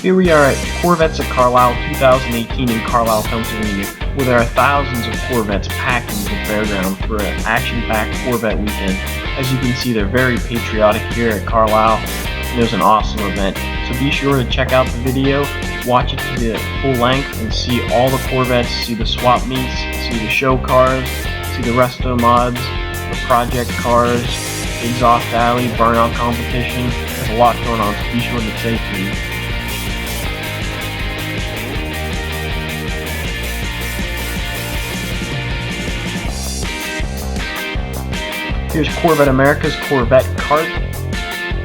Here we are at Corvettes at Carlisle 2018 in Carlisle, Pennsylvania, where there are thousands of Corvettes packed into the fairground for an action-packed Corvette weekend. As you can see, they're very patriotic here at Carlisle, and it was an awesome event. So be sure to check out the video, watch it to the full length, and see all the Corvettes, see the swap meets, see the show cars, see the resto mods, the project cars, the exhaust alley, burnout competition. There's a lot going on, so be sure to stay tuned. Here's Corvette America's Corvette Kart.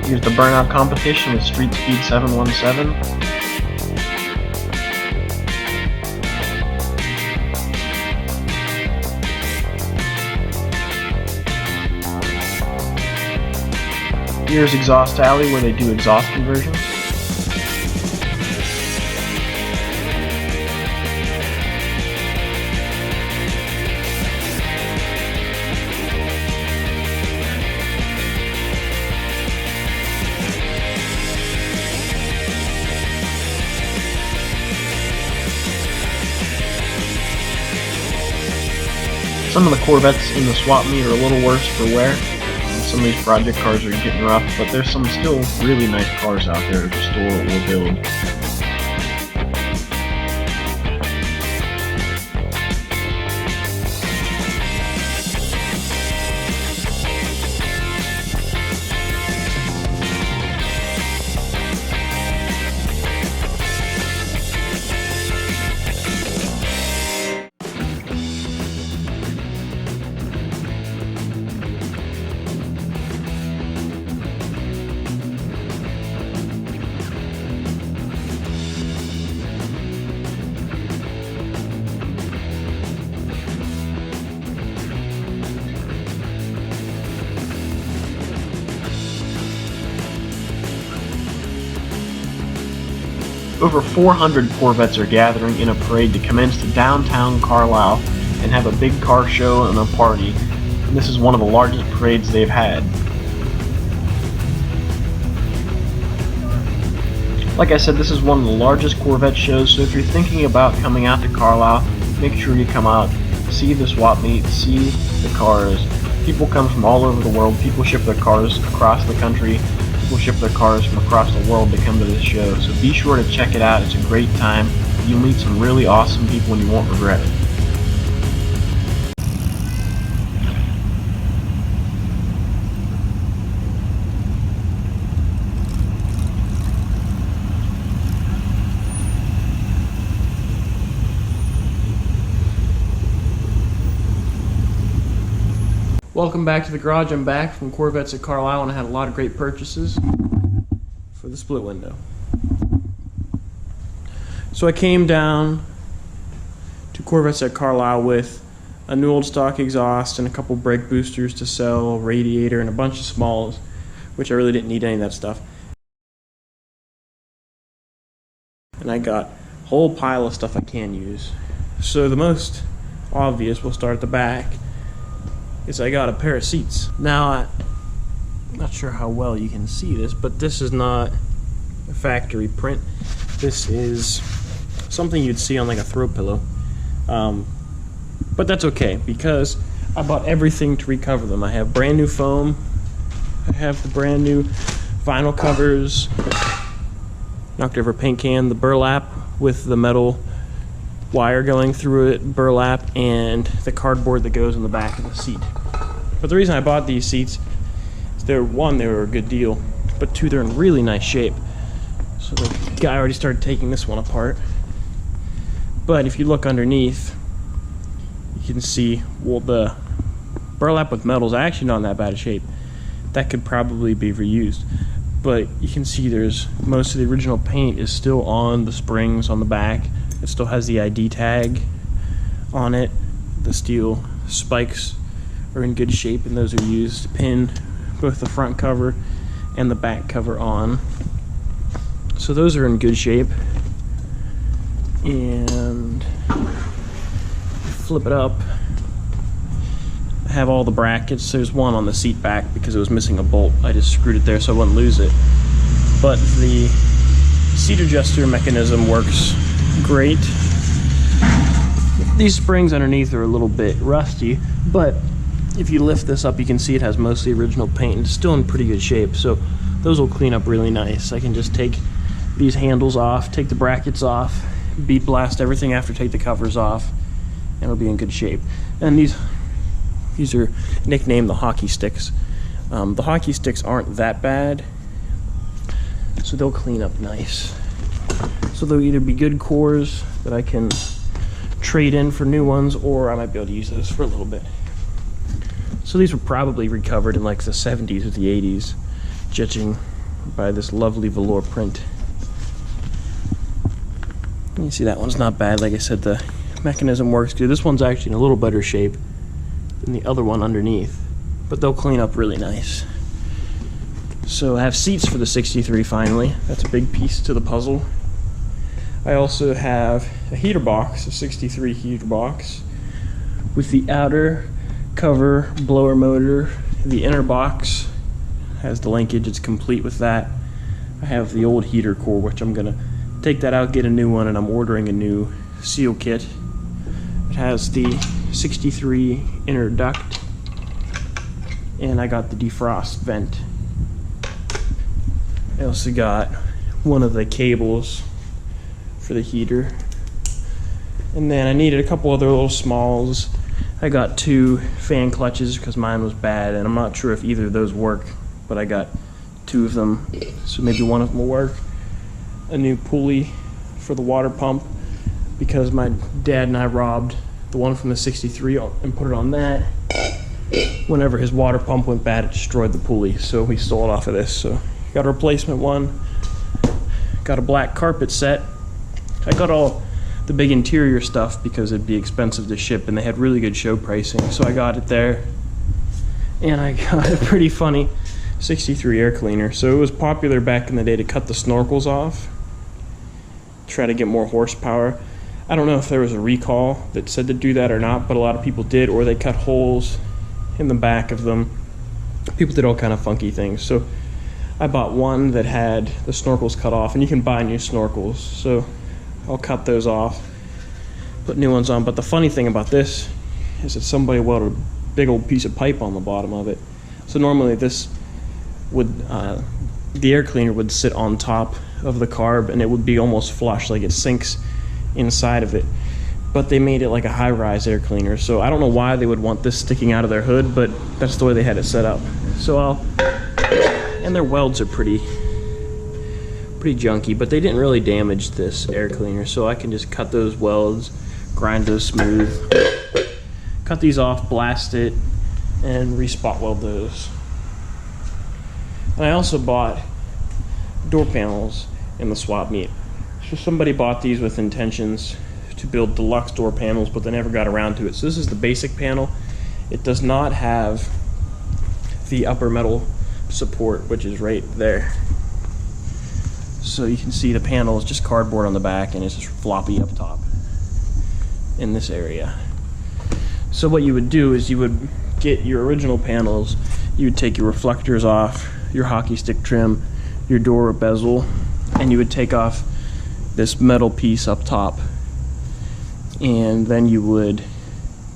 Here's the burnout competition with Street Speed 717. Here's Exhaust Alley, where they do exhaust conversions. Some of the Corvettes in the swap meet are a little worse for wear. Some of these project cars are getting rough, but there's some still really nice cars out there to store or build. Over 400 Corvettes are gathering in a parade to commence to downtown Carlisle and have a big car show and a party. And this is one of the largest parades they've had. Like I said, this is one of the largest Corvette shows, so if you're thinking about coming out to Carlisle, make sure you come out, see the swap meet, see the cars. People come from all over the world. People ship their cars across the country. People ship their cars from across the world to come to this show, so be sure to check it out. It's a great time. You'll meet some really awesome people and you won't regret it. Welcome back to the garage. I'm back from Corvettes at Carlisle, and I had a lot of great purchases for the split window. So I came down to Corvettes at Carlisle with a new old stock exhaust and a couple brake boosters to sell, a radiator, and a bunch of smalls, which I really didn't need any of that stuff. And I got a whole pile of stuff I can use. So the most obvious, we'll start at the back, is I got a pair of seats. Now, I'm not sure how well you can see this, but this is not a factory print. This is something you'd see on like a throw pillow. But that's okay, because I bought everything to recover them. I have brand new foam, I have the brand new vinyl covers, knocked over a paint can, the burlap with the metal wire going through it, burlap, and the cardboard that goes in the back of the seat. But the reason I bought these seats is they were a good deal, but two, they're in really nice shape. So the guy already started taking this one apart. But if you look underneath, you can see, well, the burlap with metal is actually not in that bad a shape. That could probably be reused. But you can see there's most of the original paint is still on the springs on the back. It still has the ID tag on it. The steel spikes are in good shape, and those are used to pin both the front cover and the back cover on. So those are in good shape. And flip it up, I have all the brackets. There's one on the seat back because it was missing a bolt. I just screwed it there so I wouldn't lose it. But the seat adjuster mechanism works great. These springs underneath are a little bit rusty, but if you lift this up, you can see it has mostly original paint. It's still in pretty good shape, so those will clean up really nice. I can just take these handles off, take the brackets off, bead blast everything after take the covers off, and it'll be in good shape. And these are nicknamed the hockey sticks. The hockey sticks aren't that bad, so they'll clean up nice. So they'll either be good cores that I can trade in for new ones, or I might be able to use those for a little bit. So these were probably recovered in like the 70s or the 80s, judging by this lovely velour print. You see that one's not bad. Like I said, the mechanism works good. This one's actually in a little better shape than the other one underneath, but they'll clean up really nice. So I have seats for the 63 finally. That's a big piece to the puzzle. I also have a heater box, a 63 heater box, with the outer cover blower motor. The inner box has the linkage, it's complete with that. I have the old heater core, which I'm gonna take that out, get a new one, and I'm ordering a new seal kit. It has the 63 inner duct, and I got the defrost vent. I also got one of the cables for the heater, and then I needed a couple other little smalls. I got 2 fan clutches because mine was bad, and I'm not sure if either of those work, but I got 2 of them, so maybe one of them will work. A new pulley for the water pump because my dad and I robbed the one from the 63 and put it on that. Whenever his water pump went bad, it destroyed the pulley, so we stole it off of this. So got a replacement one. Got a black carpet set. I got all the big interior stuff because it'd be expensive to ship, and they had really good show pricing, so I got it there. And I got a pretty funny 63 air cleaner. So it was popular back in the day to cut the snorkels off, try to get more horsepower. I don't know if there was a recall that said to do that or not, but a lot of people did, or they cut holes in the back of them. People did all kind of funky things. So I bought one that had the snorkels cut off, and you can buy new snorkels, so I'll cut those off, put new ones on. But the funny thing about this is that somebody welded a big old piece of pipe on the bottom of it. So normally this would, the air cleaner would sit on top of the carb, and it would be almost flush, like it sinks inside of it. But they made it like a high-rise air cleaner, so I don't know why they would want this sticking out of their hood, but that's the way they had it set up. So and their welds are pretty junky, but they didn't really damage this air cleaner, so I can just cut those welds, grind those smooth, cut these off, blast it, and re-spot weld those. And I also bought door panels in the swap meet. So somebody bought these with intentions to build deluxe door panels, but they never got around to it. So this is the basic panel. It does not have the upper metal support, which is right there. So you can see the panel is just cardboard on the back, and it's just floppy up top in this area. So what you would do is you would get your original panels, you would take your reflectors off, your hockey stick trim, your door bezel, and you would take off this metal piece up top, and then you would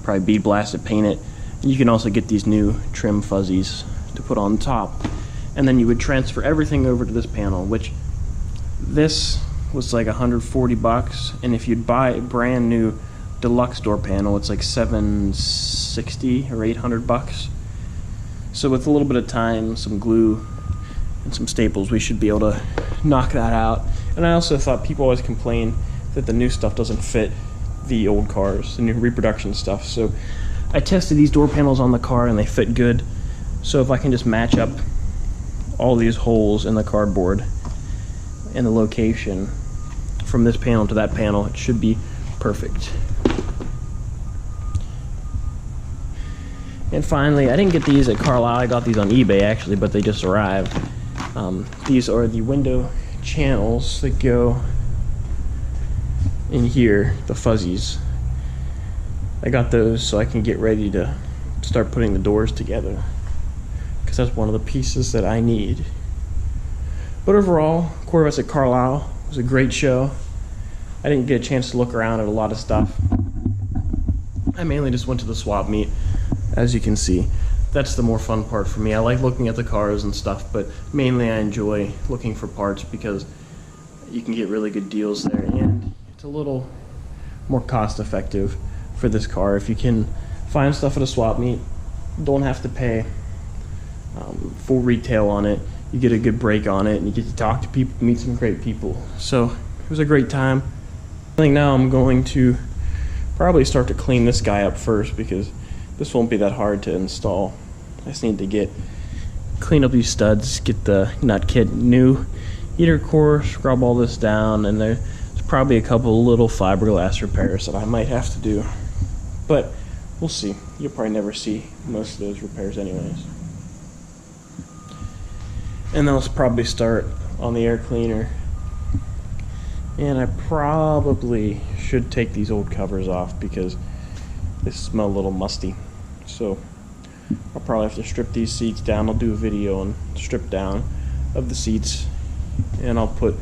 probably bead blast it, paint it, and you can also get these new trim fuzzies to put on top. And then you would transfer everything over to this panel, which this was like 140 bucks, and if you'd buy a brand new deluxe door panel, it's like 760 or 800 bucks. So with a little bit of time, some glue, and some staples, we should be able to knock that out. And I also thought people always complain that the new stuff doesn't fit the old cars, the new reproduction stuff. So I tested these door panels on the car, and they fit good. So if I can just match up all these holes in the cardboard and the location from this panel to that panel, it should be perfect. And finally, I didn't get these at Carlisle. I got these on eBay actually, but they just arrived. These are the window channels that go in here, the fuzzies. I got those so I can get ready to start putting the doors together, because that's one of the pieces that I need. But overall, Corvettes at Carlisle was a great show. I didn't get a chance to look around at a lot of stuff. I mainly just went to the swap meet, as you can see. That's the more fun part for me. I like looking at the cars and stuff, but mainly I enjoy looking for parts because you can get really good deals there, and it's a little more cost effective for this car. If you can find stuff at a swap meet, don't have to pay full retail on it. You get a good break on it, and you get to talk to people, meet some great people. So it was a great time. I think now I'm going to probably start to clean this guy up first because this won't be that hard to install. I just need to clean up these studs, get the nut kit new, heater core, scrub all this down, and there's probably a couple little fiberglass repairs that I might have to do. But we'll see. You'll probably never see most of those repairs anyways. And then let's probably start on the air cleaner. And I probably should take these old covers off because they smell a little musty. So I'll probably have to strip these seats down. I'll do a video on strip down of the seats, and I'll put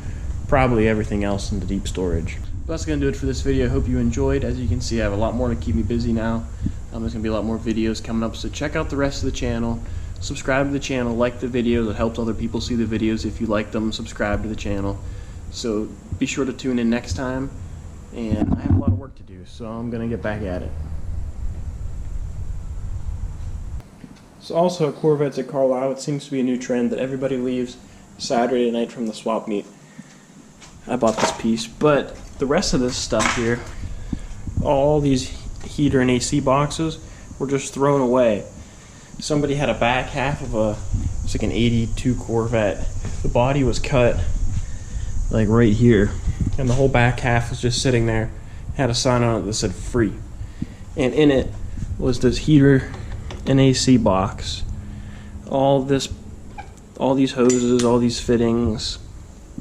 probably everything else into deep storage. But that's going to do it for this video. I hope you enjoyed. As you can see, I have a lot more to keep me busy now. There's going to be a lot more videos coming up, so check out the rest of the channel. Subscribe to the channel, like the videos. It helps other people see the videos. If you like them, subscribe to the channel. So be sure to tune in next time, and I have a lot of work to do, so I'm going to get back at it. So also at Corvettes at Carlisle, it seems to be a new trend that everybody leaves Saturday night from the swap meet. I bought this piece, but the rest of this stuff here, all these heater and AC boxes, were just thrown away. Somebody had a back half of it's like an 82 Corvette. The body was cut like right here, and the whole back half was just sitting there. Had a sign on it that said free, and in it was this heater and AC box, all these hoses, all these fittings.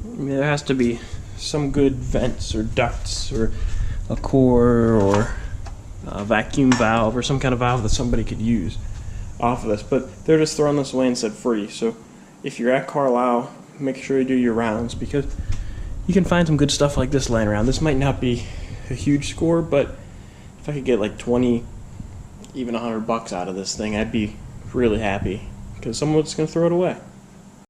I mean, there has to be some good vents or ducts or a core or a vacuum valve or some kind of valve that somebody could use off of this, but they're just throwing this away and said free. So if you're at Carlisle, make sure you do your rounds because you can find some good stuff like this laying around. This might not be a huge score, but if I could get like 20, even $100 out of this thing, I'd be really happy because someone's going to throw it away.